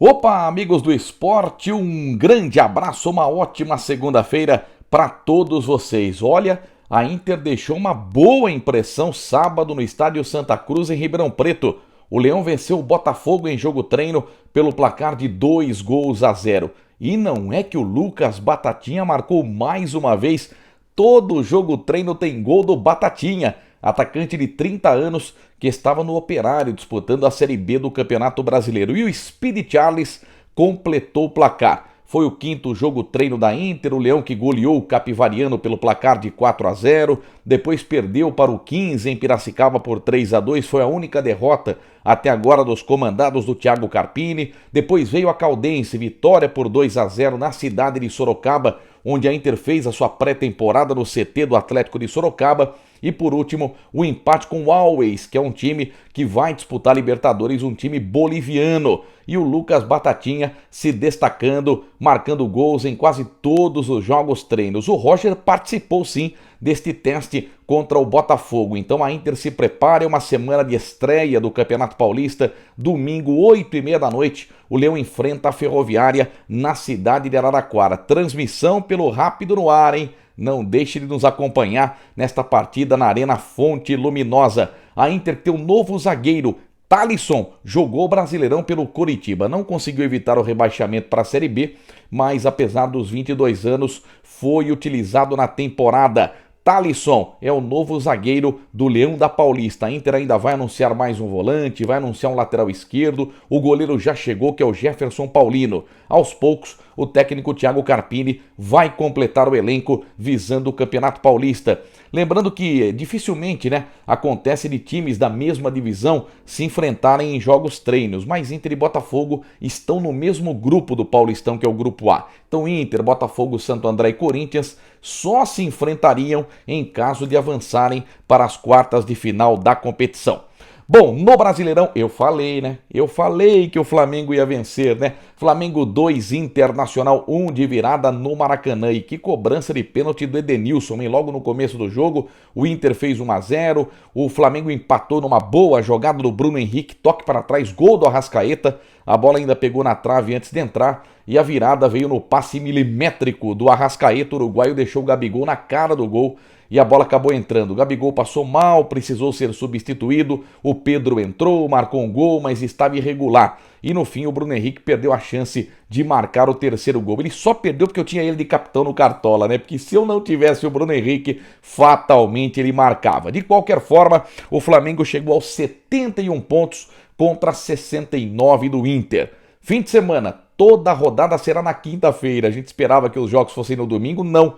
Opa, amigos do esporte, um grande abraço, uma ótima segunda-feira para todos vocês. Olha, a Inter deixou uma boa impressão sábado no estádio Santa Cruz, em Ribeirão Preto. O Leão venceu o Botafogo em jogo-treino pelo placar de 2-0. E não é que o Lucas Batatinha marcou mais uma vez. Todo jogo-treino tem gol do Batatinha, atacante de 30 anos que estava no Operário disputando a Série B do Campeonato Brasileiro. E o Speedy Charles completou o placar. Foi o quinto jogo-treino da Inter, o Leão que goleou o Capivariano pelo placar de 4-0, depois perdeu para o 15 em Piracicaba por 3-2, foi a única derrota até agora dos comandados do Thiago Carpini. Depois veio a Caldense, vitória por 2-0 na cidade de Sorocaba, onde a Inter fez a sua pré-temporada no CT do Atlético de Sorocaba. E por último, o empate com o Always, que é um time que vai disputar Libertadores, um time boliviano. E o Lucas Batatinha se destacando, marcando gols em quase todos os jogos treinos. O Roger participou sim deste teste contra o Botafogo. Então a Inter se prepara, é uma semana de estreia do Campeonato Paulista. Domingo, 8h30 da noite, o Leão enfrenta a Ferroviária na cidade de Araraquara. Transmissão pelo Rápido no ar, hein? Não deixe de nos acompanhar nesta partida na Arena Fonte Luminosa. A Inter tem um novo zagueiro, Thalisson, jogou Brasileirão pelo Coritiba. Não conseguiu evitar o rebaixamento para a Série B, mas apesar dos 22 anos, foi utilizado na temporada. Thalisson é o novo zagueiro do Leão da Paulista. A Inter ainda vai anunciar mais um volante, vai anunciar um lateral esquerdo. O goleiro já chegou, que é o Jefferson Paulino. Aos poucos, o técnico Thiago Carpini vai completar o elenco visando o Campeonato Paulista. Lembrando que dificilmente acontece de times da mesma divisão se enfrentarem em jogos treinos, mas Inter e Botafogo estão no mesmo grupo do Paulistão, que é o Grupo A. Então Inter, Botafogo, Santo André e Corinthians só se enfrentariam em caso de avançarem para as quartas de final da competição. Bom, no Brasileirão, eu falei que o Flamengo ia vencer, Flamengo 2, Internacional 1 de virada no Maracanã. E que cobrança de pênalti do Edenilson, hein? Logo no começo do jogo, o Inter fez 1-0, o Flamengo empatou numa boa jogada do Bruno Henrique, toque para trás, gol do Arrascaeta. A bola ainda pegou na trave antes de entrar e a virada veio no passe milimétrico do Arrascaeta. O uruguaio deixou o Gabigol na cara do gol e a bola acabou entrando. O Gabigol passou mal, precisou ser substituído. O Pedro entrou, marcou um gol, mas estava irregular. E no fim o Bruno Henrique perdeu a chance de marcar o terceiro gol. Ele só perdeu porque eu tinha ele de capitão no Cartola, Porque se eu não tivesse o Bruno Henrique, fatalmente ele marcava. De qualquer forma, o Flamengo chegou aos 71 pontos contra 69 do Inter. Fim de semana, toda a rodada será na quinta-feira. A gente esperava que os jogos fossem no domingo, não.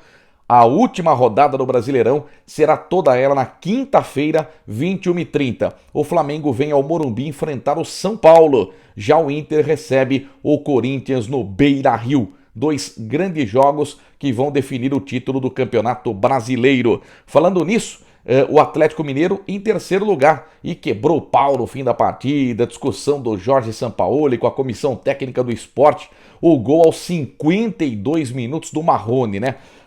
A última rodada do Brasileirão será toda ela na quinta-feira, 21h30. O Flamengo vem ao Morumbi enfrentar o São Paulo. Já o Inter recebe o Corinthians no Beira-Rio. Dois grandes jogos que vão definir o título do Campeonato Brasileiro. Falando nisso, o Atlético Mineiro em terceiro lugar e quebrou o pau no fim da partida. Discussão do Jorge Sampaoli com a comissão técnica do esporte. O gol aos 52 minutos do Marrone,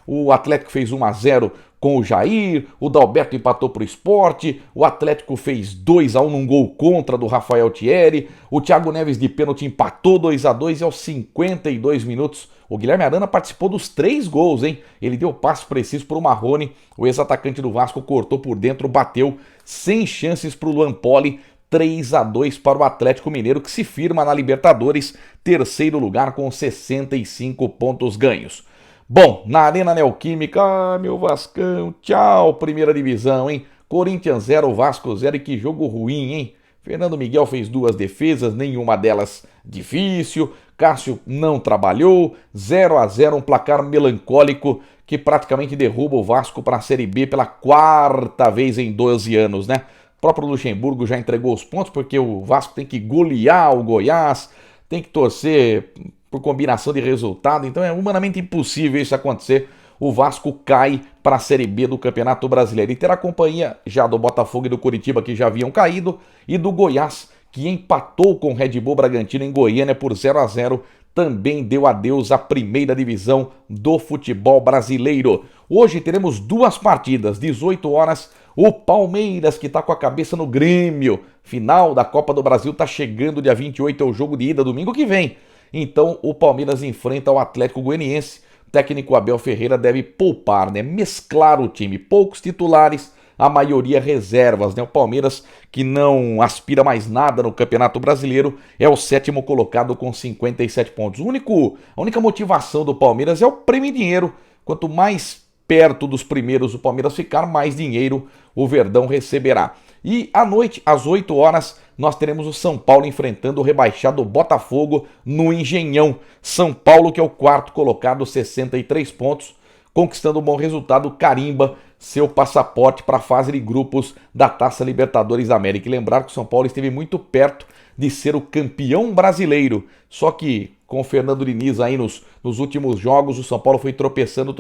O Atlético fez 1-0 com o Jair, o Dalberto empatou para o Sport, o Atlético fez 2-1 num gol contra do Rafael Thierry, o Thiago Neves de pênalti empatou 2-2 e aos 52 minutos o Guilherme Arana participou dos 3 gols, Ele deu passe preciso para o Marrone, o ex-atacante do Vasco cortou por dentro, bateu sem chances para o Luan Poli. 3-2 para o Atlético Mineiro, que se firma na Libertadores, terceiro lugar com 65 pontos ganhos. Bom, na Arena Neoquímica, meu Vascão, tchau, primeira divisão, Corinthians 0, Vasco 0, e que jogo ruim, Fernando Miguel fez 2 defesas, nenhuma delas difícil, Cássio não trabalhou, 0-0, um placar melancólico que praticamente derruba o Vasco para a Série B pela 4ª vez em 12 anos, O próprio Luxemburgo já entregou os pontos, porque o Vasco tem que golear o Goiás, tem que torcer por combinação de resultado, então é humanamente impossível isso acontecer. O Vasco cai para a Série B do Campeonato Brasileiro e terá companhia já do Botafogo e do Coritiba, que já haviam caído, e do Goiás, que empatou com o Red Bull Bragantino em Goiânia por 0-0, também deu adeus à primeira divisão do futebol brasileiro. Hoje teremos 2 partidas, 18 horas, O Palmeiras, que está com a cabeça no Grêmio. Final da Copa do Brasil está chegando, dia 28 é o jogo de ida, domingo que vem. Então o Palmeiras enfrenta o Atlético Goianiense. O técnico Abel Ferreira deve poupar, né? Mesclar o time. Poucos titulares, a maioria reservas, né? O Palmeiras, que não aspira mais nada no Campeonato Brasileiro, é o 7º colocado com 57 pontos. A única motivação do Palmeiras é o prêmio em dinheiro. Quanto mais perto dos primeiros o Palmeiras ficar, mais dinheiro o Verdão receberá. E à noite, às 8 horas, nós teremos o São Paulo enfrentando o rebaixado Botafogo no Engenhão. São Paulo, que é o 4º colocado, 63 pontos, conquistando um bom resultado, carimba seu passaporte para a fase de grupos da Taça Libertadores da América. E lembrar que o São Paulo esteve muito perto de ser o campeão brasileiro, só que com o Fernando Diniz aí nos últimos jogos, o São Paulo foi tropeçando,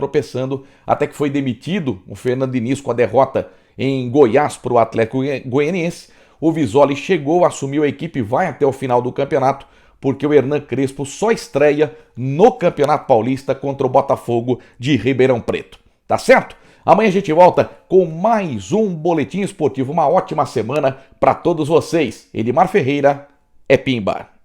até que foi demitido o Fernando Diniz com a derrota em Goiás para o Atlético Goianiense. O Visoli chegou, assumiu a equipe, vai até o final do campeonato, porque o Hernan Crespo só estreia no Campeonato Paulista contra o Botafogo de Ribeirão Preto. Tá certo? Amanhã a gente volta com mais um Boletim Esportivo. Uma ótima semana para todos vocês. Edmar Ferreira é Pimba.